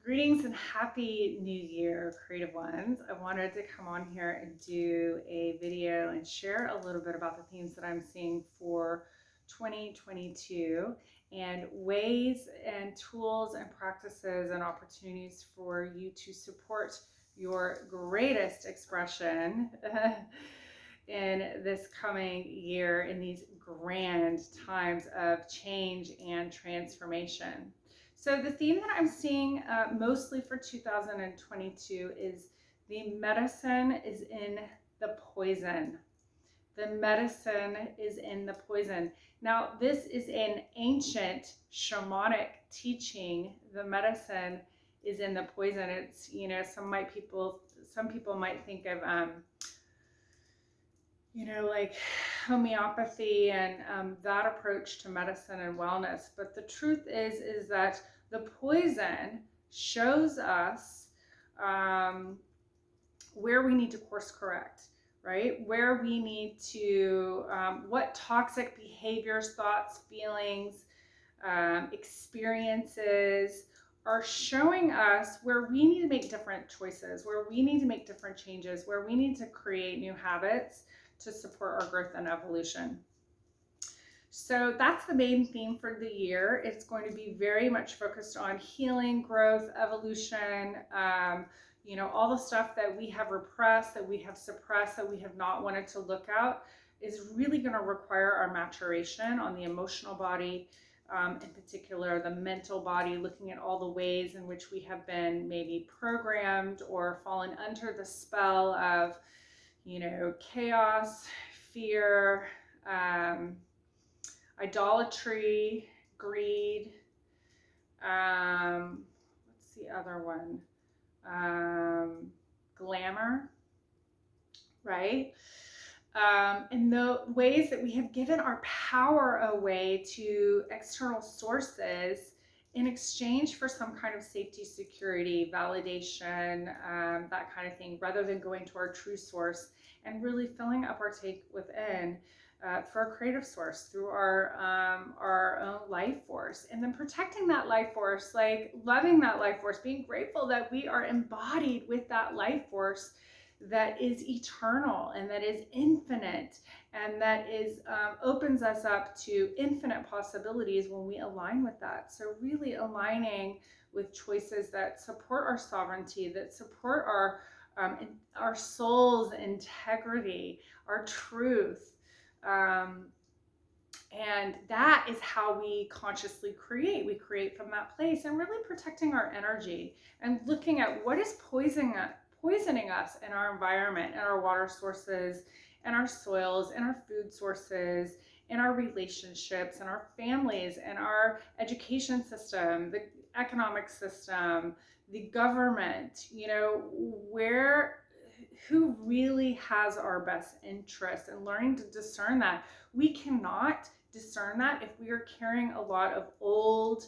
Greetings and happy new year, creative ones. I wanted to come on here and do a video and share a little bit about the themes that I'm seeing for 2022 and ways and tools and practices and opportunities for you to support your greatest expression in this coming year in these grand times of change and transformation. So the theme that I'm seeing mostly for 2022 is the medicine is in the poison. The medicine is in the poison. Now, this is an ancient shamanic teaching. The medicine is in the poison. It's, some people might think of like homeopathy and that approach to medicine and wellness. But the truth is that the poison shows us where we need to course correct, right? Where we need to, what toxic behaviors, thoughts, feelings, experiences are showing us where we need to make different choices, where we need to make different changes, where we need to create new habits to support our growth and evolution. So that's the main theme for the year. It's going to be very much focused on healing, growth, evolution, all the stuff that we have repressed, that we have suppressed, that we have not wanted to look at is really going to require our maturation on the emotional body, in particular the mental body, looking at all the ways in which we have been maybe programmed or fallen under the spell of chaos, fear, idolatry, greed. What's the other one? Glamour, right? And the ways that we have given our power away to external sources in exchange for some kind of safety, security, validation, that kind of thing, rather than going to our true source and really filling up our tank within for a creative source through our own life force, and then protecting that life force, like loving that life force, being grateful that we are embodied with that life force that is eternal and that is infinite and that is opens us up to infinite possibilities when we align with that. So really aligning with choices that support our sovereignty, that support our soul's integrity, our truth. And that is how we consciously create. We create from that place, and really protecting our energy and looking at what is poisoning us in our environment, and our water sources, and our soils, and our food sources, and our relationships, and our families, and our education system, the economic system, the government, who really has our best interest, and learning to discern that. We cannot discern that if we are carrying a lot of old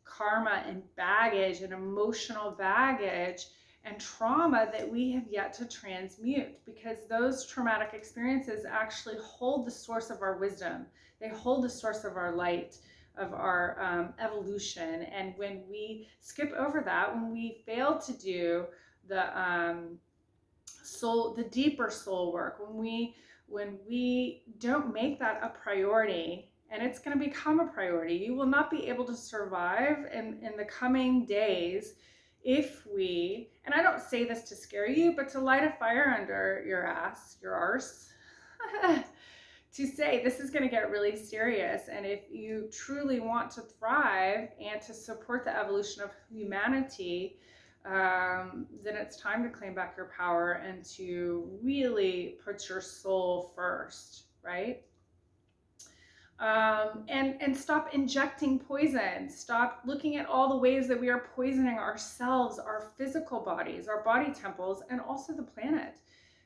karma and baggage and emotional baggage and trauma that we have yet to transmute, because those traumatic experiences actually hold the source of our wisdom. They hold the source of our light, of our evolution. And when we skip over that, when we fail to do the deeper soul work, when we don't make that a priority, and it's going to become a priority, you will not be able to survive in the coming days if we, and I don't say this to scare you, but to light a fire under your arse, to say this is going to get really serious. And if you truly want to thrive and to support the evolution of humanity, then it's time to claim back your power and to really put your soul first, right? And stop injecting poison. Stop looking at all the ways that we are poisoning ourselves, our physical bodies, our body temples, and also the planet.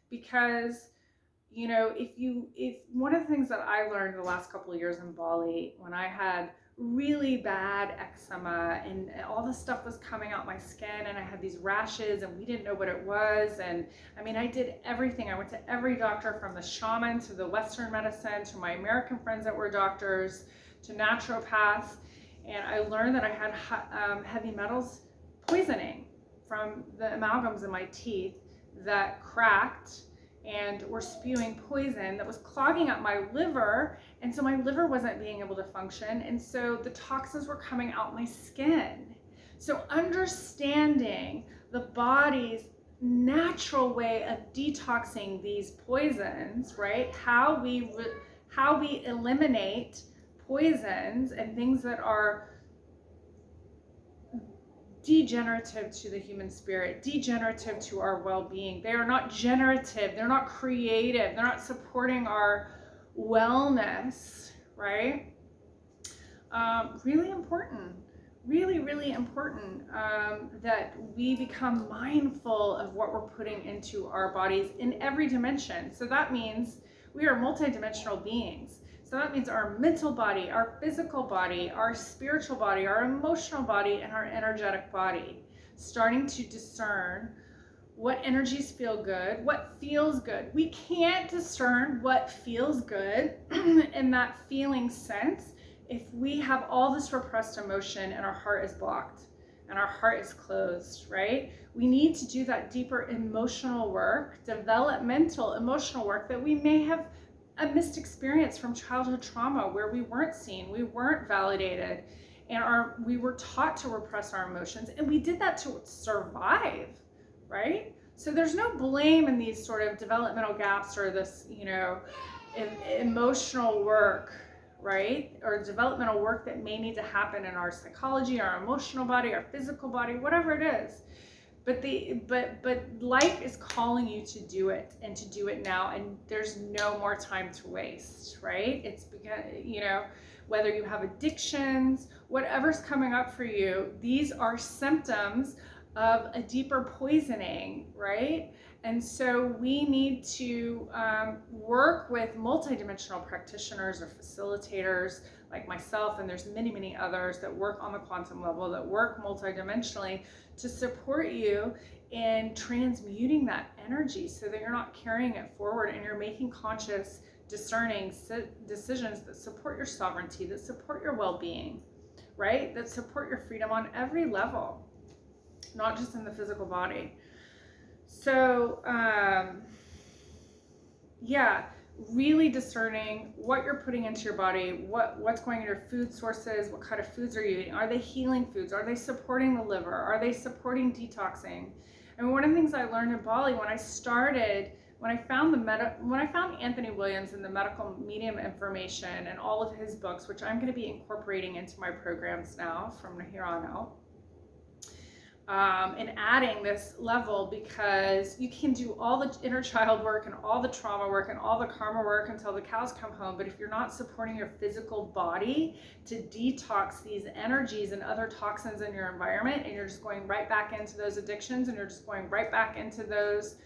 Because if one of the things that I learned the last couple of years in Bali, when I had really bad eczema and all this stuff was coming out my skin, and I had these rashes, and we didn't know what it was. And I mean, I did everything. I went to every doctor, from the shaman to the Western medicine to my American friends that were doctors to naturopaths. And I learned that I had heavy metals poisoning from the amalgams in my teeth that cracked and were spewing poison that was clogging up my liver. And so my liver wasn't being able to function. And so the toxins were coming out my skin. So understanding the body's natural way of detoxing these poisons, right? How we eliminate poisons and things that are degenerative to the human spirit, degenerative to our well-being. They are not generative, they're not creative, they're not supporting our wellness, right? Really important, really important that we become mindful of what we're putting into our bodies in every dimension. So that means we are multidimensional beings. So that means our mental body, our physical body, our spiritual body, our emotional body, and our energetic body. Starting to discern what energies feel good, what feels good. We can't discern what feels good in that feeling sense if we have all this repressed emotion and our heart is blocked and our heart is closed, right? We need to do that deeper emotional work, developmental emotional work that we may have a missed experience from childhood trauma where we weren't seen, we weren't validated, and we were taught to repress our emotions, and we did that to survive, right? So there's no blame in these sort of developmental gaps or this, emotional work, right? Or developmental work that may need to happen in our psychology, our emotional body, our physical body, whatever it is. But life is calling you to do it, and to do it now, and there's no more time to waste, right? It's because, whether you have addictions, whatever's coming up for you, these are symptoms of a deeper poisoning, right? And so we need to work with multidimensional practitioners or facilitators like myself, and there's many others that work on the quantum level, that work multidimensionally to support you in transmuting that energy so that you're not carrying it forward and you're making conscious, discerning decisions that support your sovereignty, that support your well-being, right? That support your freedom on every level, not just in the physical body. So, really discerning what you're putting into your body, what's going in your food sources, what kind of foods are you eating? Are they healing foods? Are they supporting the liver? Are they supporting detoxing? And one of the things I learned in Bali when I found Anthony Williams and the medical medium information and all of his books, which I'm going to be incorporating into my programs now from here on out. And adding this level, because you can do all the inner child work and all the trauma work and all the karma work until the cows come home, but if you're not supporting your physical body to detox these energies and other toxins in your environment, and you're just going right back into those addictions, and you're just going right back into those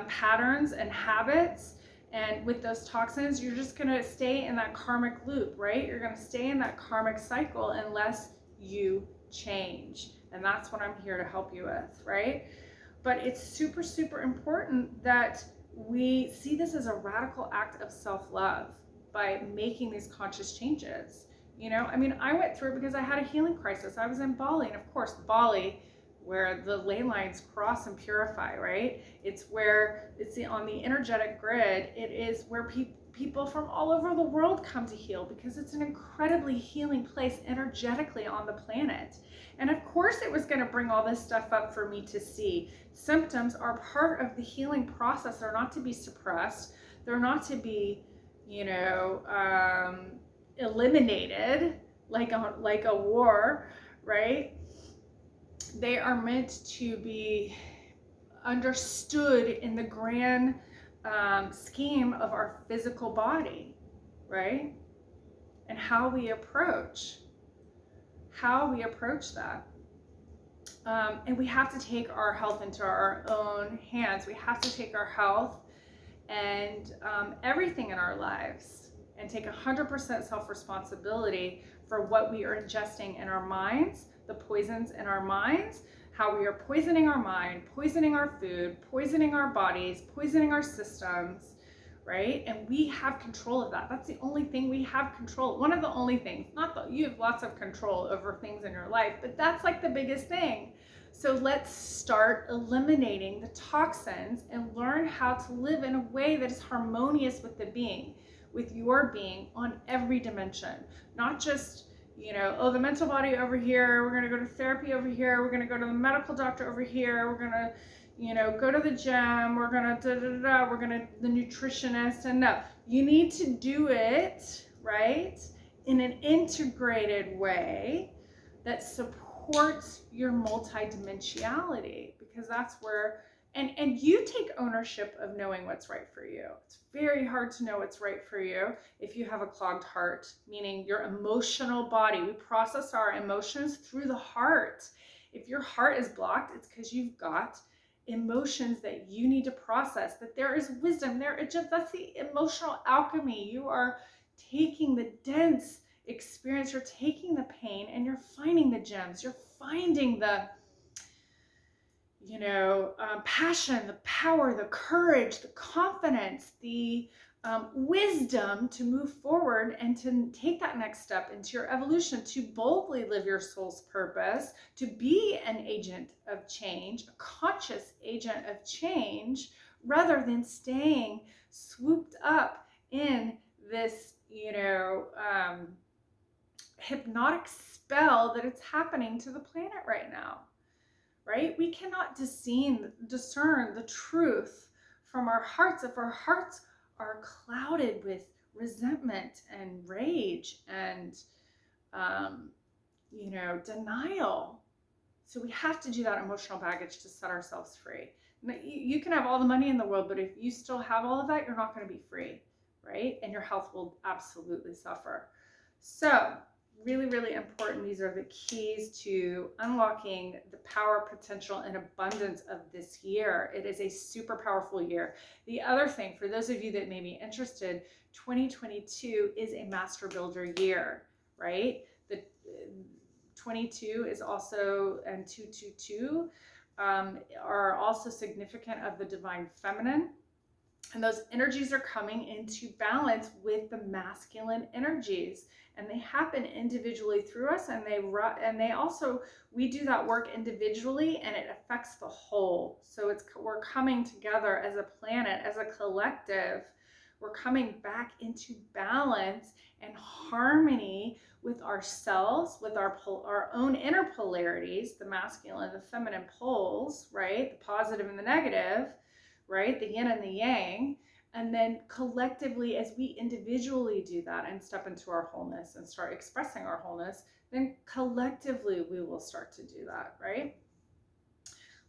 patterns and habits, and with those toxins, you're just going to stay in that karmic loop, right? You're going to stay in that karmic cycle unless you change. And that's what I'm here to help you with, right? But it's super important that we see this as a radical act of self-love by making these conscious changes. I went through it because I had a healing crisis. I was in Bali, and of course, Bali, where the ley lines cross and purify, right? It's on the energetic grid. It is where people from all over the world come to heal, because it's an incredibly healing place energetically on the planet. And of course it was going to bring all this stuff up for me to see. Symptoms are part of the healing process. They're not to be suppressed. They're not to be, eliminated like a war, right? They are meant to be understood in the grand scheme of our physical body, right? And how we approach that. And we have to take our health into our own hands. We have to take our health and everything in our lives and take 100% self-responsibility for what we are ingesting in our minds, the poisons in our minds, how we are poisoning our mind, poisoning our food, poisoning our bodies, poisoning our systems, right? And we have control of that. That's the only thing we have control. One of the only things, not that you have lots of control over things in your life, but that's like the biggest thing. So let's start eliminating the toxins and learn how to live in a way that is harmonious with the being, with your being on every dimension. Not just, oh, the mental body over here, we're going to go to therapy over here, we're going to go to the medical doctor over here, we're going to, go to the gym, we're going to we're going to the nutritionist. And no, you need to do it, right, in an integrated way that supports your multidimensionality, because that's where, and you take ownership of knowing what's right for you. It's very hard to know what's right for you if you have a clogged heart, meaning your emotional body. We process our emotions through the heart. If your heart is blocked, it's because you've got emotions that you need to process, that there is wisdom there. That's the emotional alchemy. You are taking the dense experience, you're taking the pain and you're finding the gems, you're finding the passion, the power, the courage, the confidence, the wisdom to move forward and to take that next step into your evolution, to boldly live your soul's purpose, to be an agent of change, a conscious agent of change, rather than staying swooped up in this hypnotic spell that it's happening to the planet right now, right? We cannot discern the truth from our hearts if our hearts are clouded with resentment and rage and denial. So we have to do that emotional baggage to set ourselves free. You can have all the money in the world, but if you still have all of that, you're not going to be free, right? And your health will absolutely suffer. So really, really important. These are the keys to unlocking the power, potential, and abundance of this year. It is a super powerful year. The other thing, for those of you that may be interested, 2022 is a master builder year, right? The 22 is also, and 222 are also significant of the divine feminine. And those energies are coming into balance with the masculine energies, and they happen individually through us, and they also, we do that work individually and it affects the whole. So we're coming together as a planet, as a collective. We're coming back into balance and harmony with ourselves, with our own inner polarities, the masculine and the feminine poles, right? The positive and the negative, right? The yin and the yang. And then collectively, as we individually do that and step into our wholeness and start expressing our wholeness, then collectively we will start to do that, right?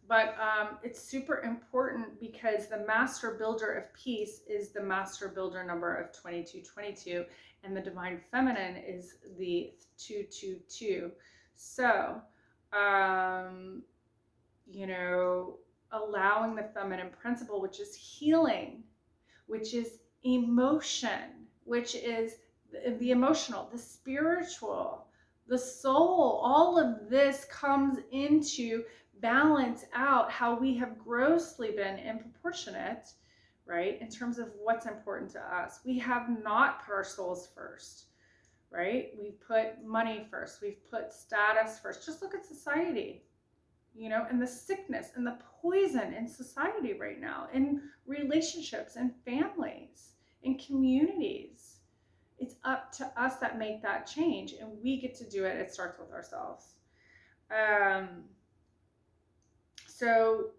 But it's super important because the master builder of peace is the master builder number of 2222, and the divine feminine is the 222. So, allowing the feminine principle, which is healing, which is emotion, which is the emotional, the spiritual, the soul, all of this comes into balance out how we have grossly been disproportionate, right, in terms of what's important to us. We have not put our souls first, right? We've put money first. We've put status first. Just look at society, and the sickness and the poison in society right now, in relationships and families, in communities. It's up to us that make that change, and we get to do it. It starts with ourselves. So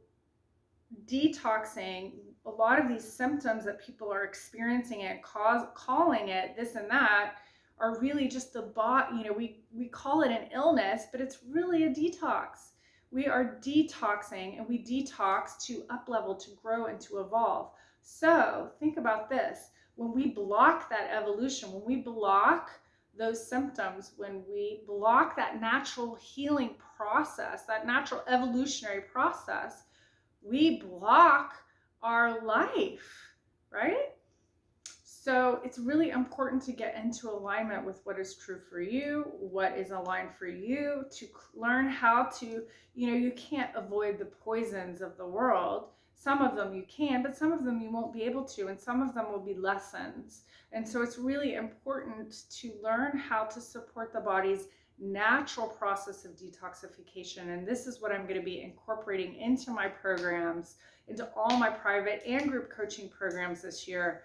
detoxing, a lot of these symptoms that people are experiencing and calling it this and that are really just the we call it an illness, but it's really a detox. We are detoxing, and we detox to up-level, to grow, and to evolve. So think about this. When we block that evolution, when we block those symptoms, when we block that natural healing process, that natural evolutionary process, we block our life, right? So it's really important to get into alignment with what is true for you, what is aligned for you, to learn how to, you can't avoid the poisons of the world. Some of them you can, but some of them you won't be able to, and some of them will be lessons. And so it's really important to learn how to support the body's natural process of detoxification. And this is what I'm going to be incorporating into my programs, into all my private and group coaching programs this year,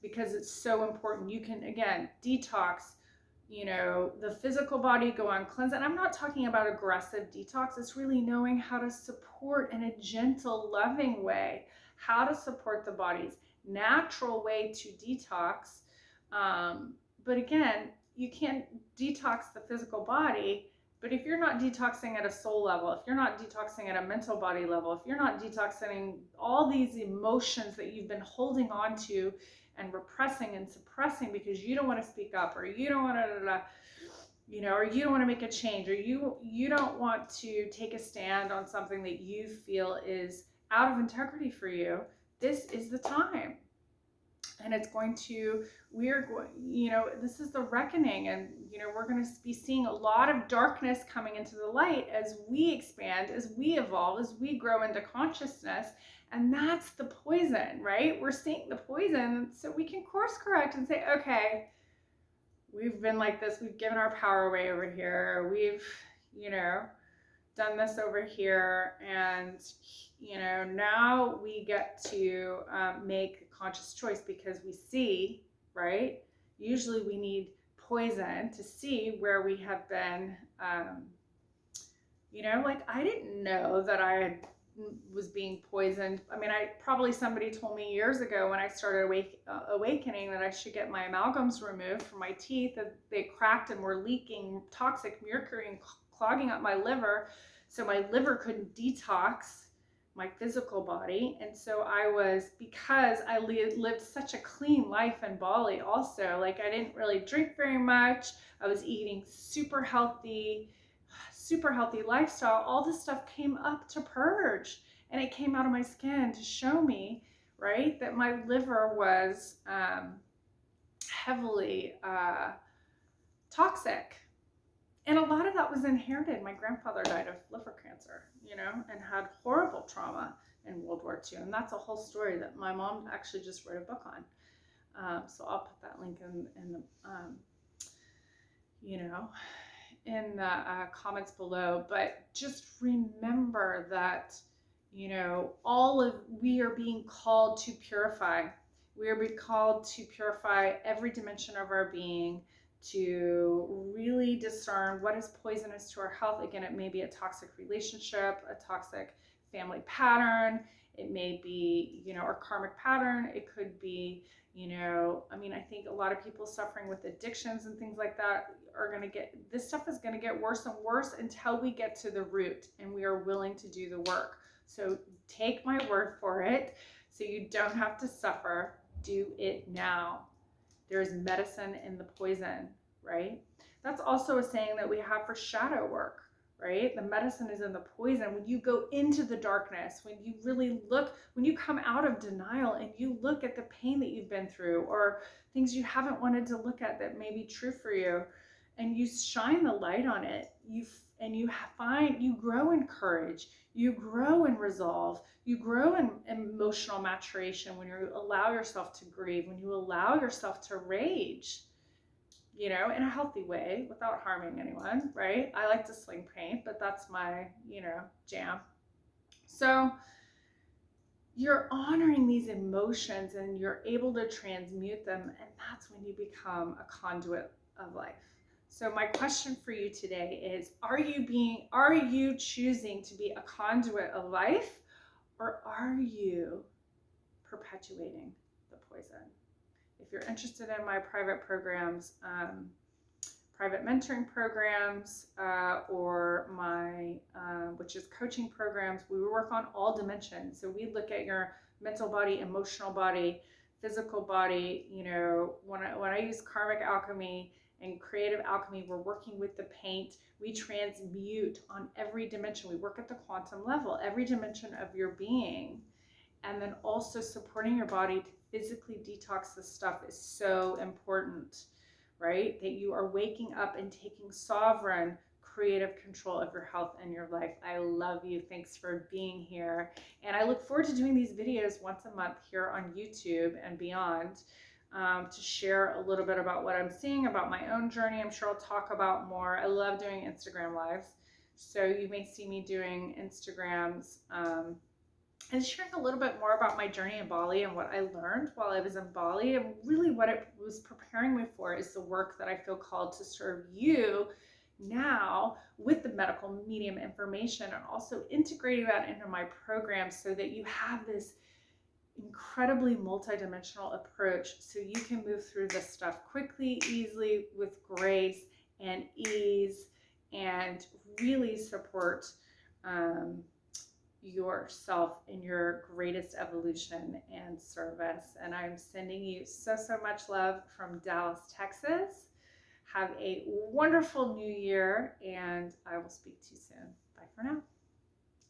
because it's so important. You can, again, detox, the physical body, go on cleanse. And I'm not talking about aggressive detox. It's really knowing how to support in a gentle, loving way, how to support the body's natural way to detox. But again, you can't detox the physical body, but if you're not detoxing at a soul level, if you're not detoxing at a mental body level, if you're not detoxing all these emotions that you've been holding on to and repressing and suppressing because you don't want to speak up, or you don't want to, or you don't want to make a change, or you don't want to take a stand on something that you feel is out of integrity for you, this is the time. And it's going to, this is the reckoning, and we're going to be seeing a lot of darkness coming into the light as we expand, as we evolve, as we grow into consciousness. And that's the poison, right? We're seeing the poison, so we can course correct and say, okay, we've been like this, we've given our power away over here, we've, done this over here, and now we get to make a conscious choice, because we see, right? Usually we need poison to see where we have been, like I didn't know that I was being poisoned. I mean, somebody told me years ago when I started awakening that I should get my amalgams removed from my teeth, that they cracked and were leaking toxic mercury and clogging up my liver, so my liver couldn't detox my physical body. And so because I lived such a clean life in Bali also, like I didn't really drink very much, I was eating super healthy lifestyle, all this stuff came up to purge, and it came out of my skin to show me, right, that my liver was heavily toxic. And a lot of that was inherited. My grandfather died of liver cancer, and had horrible trauma in World War II. And that's a whole story that my mom actually just wrote a book on. So I'll put that link in the comments below. But just remember that, we are being called to purify. We are being called to purify every dimension of our being, to really discern what is poisonous to our health. Again, it may be a toxic relationship, a toxic family pattern. It may be, our karmic pattern. It could be, I think a lot of people suffering with addictions and things like that this stuff is going to get worse and worse until we get to the root and we are willing to do the work. So take my word for it, so you don't have to suffer. Do it now. There's medicine in the poison, right? That's also a saying that we have for shadow work, right? The medicine is in the poison. When you go into the darkness, when you really when you come out of denial and you look at the pain that you've been through, or things you haven't wanted to look at that may be true for you, and you shine the light on it, you grow in courage, you grow in resolve, you grow in emotional maturation when you allow yourself to grieve, when you allow yourself to rage, in a healthy way without harming anyone, right? I like to sling paint, but that's my, jam. So you're honoring these emotions and you're able to transmute them, and that's when you become a conduit of life. So my question for you today is, are you choosing to be a conduit of life, or are you perpetuating the poison? If you're interested in my private programs, private mentoring programs, or my, which is coaching programs, we work on all dimensions. So we look at your mental body, emotional body, physical body. When I use karmic alchemy and creative alchemy, we're working with the paint. We transmute on every dimension. We work at the quantum level, every dimension of your being. And then also supporting your body to physically detox this stuff is so important, right? That you are waking up and taking sovereign, creative control of your health and your life. I love you. Thanks for being here. And I look forward to doing these videos once a month here on YouTube and beyond. to share a little bit about what I'm seeing, about my own journey. I'm sure I'll talk about more. I love doing Instagram lives. So you may see me doing Instagrams and sharing a little bit more about my journey in Bali and what I learned while I was in Bali. And really what it was preparing me for is the work that I feel called to serve you now with the medical medium information, and also integrating that into my program so that you have this incredibly multidimensional approach so you can move through this stuff quickly, easily, with grace and ease, and really support yourself in your greatest evolution and service. And I'm sending you so much love from Dallas, Texas. Have a wonderful new year, and I will speak to you soon. Bye for now.